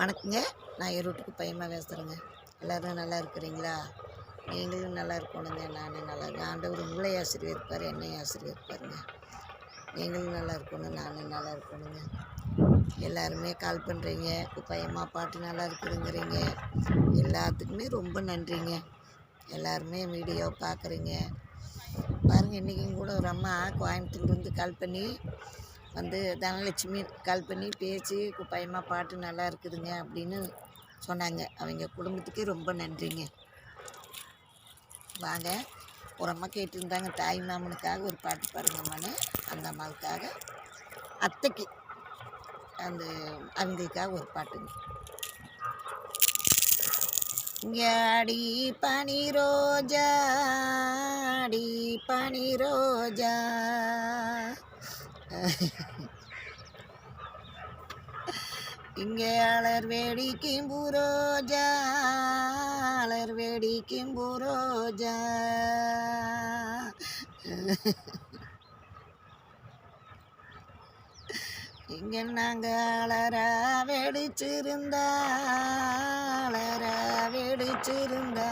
வணக்கங்க. நான் ஈரோட்டுக்கு பையமா பேசுகிறேங்க. எல்லோரும் நல்லா இருக்கிறீங்களா? நீங்களும் நல்லா இருக்கணுங்க. நானும் நல்லா இருக்கேன். ஆண்டவர் உங்களை ஆசீர்வதிப்பார், என்னையும் ஆசீர்வதிப்பாருங்க. நீங்களும் நல்லா இருக்கணும், நானும் நல்லா இருக்கணுங்க. எல்லாருமே கால் பண்ணுறீங்க, பையமா பாட்டு நல்லா இருக்குதுங்கிறீங்க. எல்லாத்துக்குமே ரொம்ப நன்றிங்க. எல்லாருமே வீடியோ பார்க்குறீங்க பாருங்கள். இன்றைக்கும் கூட ஒரு அம்மா கோயம்புத்தூர்லேருந்து கால் பண்ணி வந்து தனலட்சுமி கால் பண்ணி பேசி பையமா பாட்டு நல்லா இருக்குதுங்க அப்படின்னு சொன்னாங்க. அவங்க குடும்பத்துக்கே ரொம்ப நன்றிங்க. வாங்க, ஒரு அம்மா கேட்டிருந்தாங்க தாய் மாமனுக்காக ஒரு பாட்டு பாடுங்கம்மான்னு. அந்த அம்மாவுக்காக அத்தைக்கு அந்த அவங்களுக்காக ஒரு பாட்டுங்க. இங்கே அடி பனி ரோஜா, அடி பனி ரோஜா, இங்கே அலர் வேடிக்கும் புரோஜா, அலர் வேடிக்கும் புரோஜா, இங்கே நாங்கள் அலரா வெடிச்சிருந்தா, அலரா வெடிச்சிருந்தா,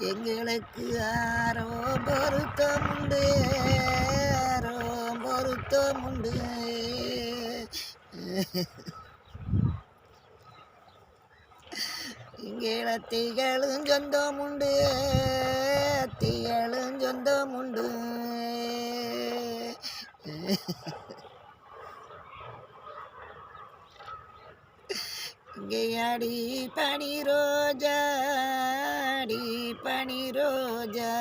எங்களுக்கு ஆரோ பொருத்தம் உண்டு, ஆரோ பொருத்தம் உண்டு, இங்கே திகளும் சொந்தம் உண்டு, திகளும் சொந்தம் உண்டு, இங்கே அடி பனி ரோஜா, அடி பனி ரோஜா,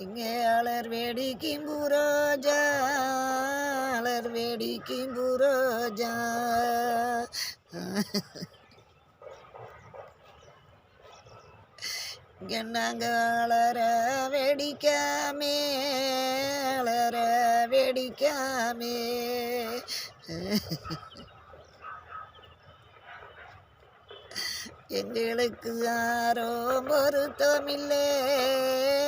இங்கே அலர் வேடிக்கும் புரோஜா, அலர் வேடிக்கும் புரோஜா, இங்கே நாங்கள் அலர வெடிக்காமே, அலர வெடிக்காமே, எங்களுக்கு யாரோ பொருத்தமில்லை,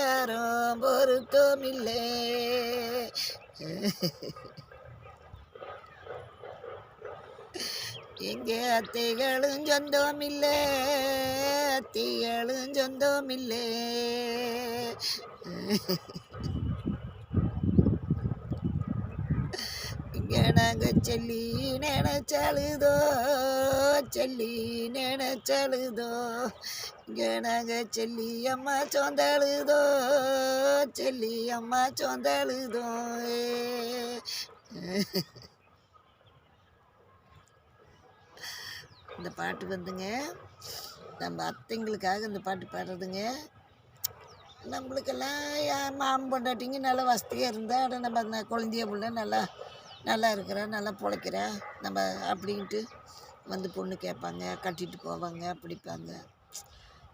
யாரோ பொருத்தமில்லை, எங்கே அத்தைகளும் சொந்தமில்லை, அத்தைகளும் சொந்தமில்லை, இங்கே நாங்கள் சொல்லி நினைச்சழுதோ, சொல்லி நினைச்சழுதோ, இங்கே நாங்கள் சொல்லி அம்மா சொந்தழுதோ, சொல்லி அம்மா சொந்தழுதோ. இந்த பாட்டு வந்துங்க நம்ம அத்தைங்களுக்காக இந்த பாட்டு பாடுறதுங்க. நம்மளுக்கெல்லாம் மாமன் பொண்டாட்டிங்க நல்லா வசதியாக இருந்தால் அட நம்ம குழந்தைய பிள்ளை நல்லா இருக்கிறா, நல்லா பிழைக்கிறா நம்ம அப்படின்ட்டு வந்து பொண்ணு கேட்பாங்க, கட்டிட்டு போவாங்க, பிடிப்பாங்க.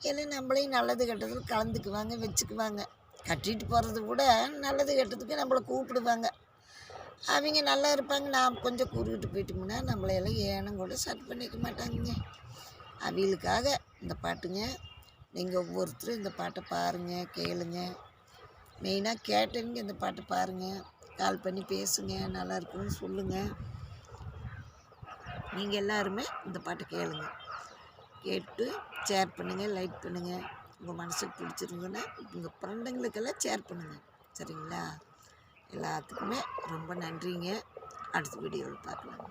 எல்லாம் நம்மளையும் நல்லது கெட்டதுக்கு கலந்துக்குவாங்க, வச்சுக்குவாங்க. கட்டிட்டு போகிறது கூட நல்லது கெட்டதுக்கு நம்மளை கூப்பிடுவாங்க. அவங்க நல்லா இருப்பாங்க, நாம் கொஞ்சம் கூறுகிட்டு போயிட்டோம்னா நம்மளையெல்லாம் ஏனும் கூட சட் பண்ணிக்க மாட்டாங்க. அவங்களுக்காக இந்த பாட்டுங்க. நீங்கள் ஒவ்வொருத்தரும் இந்த பாட்டை பாருங்கள், கேளுங்க. மெயினாக கேட்டவங்க இந்த பாட்டை பாருங்கள், கால் பண்ணி பேசுங்க, நல்லா இருக்குன்னு சொல்லுங்கள். நீங்கள் எல்லாருமே இந்த பாட்டை கேளுங்க, கேட்டு ஷேர் பண்ணுங்கள், லைக் பண்ணுங்கள். உங்கள் மனசுக்கு பிடிச்சிருந்ததுன்னா உங்கள் ஃப்ரெண்டுங்களுக்கெல்லாம் ஷேர் பண்ணுங்கள், சரிங்களா? எல்லாத்துக்குமே ரொம்ப நன்றிங்க. அடுத்த வீடியோவில் பார்க்கலாம்.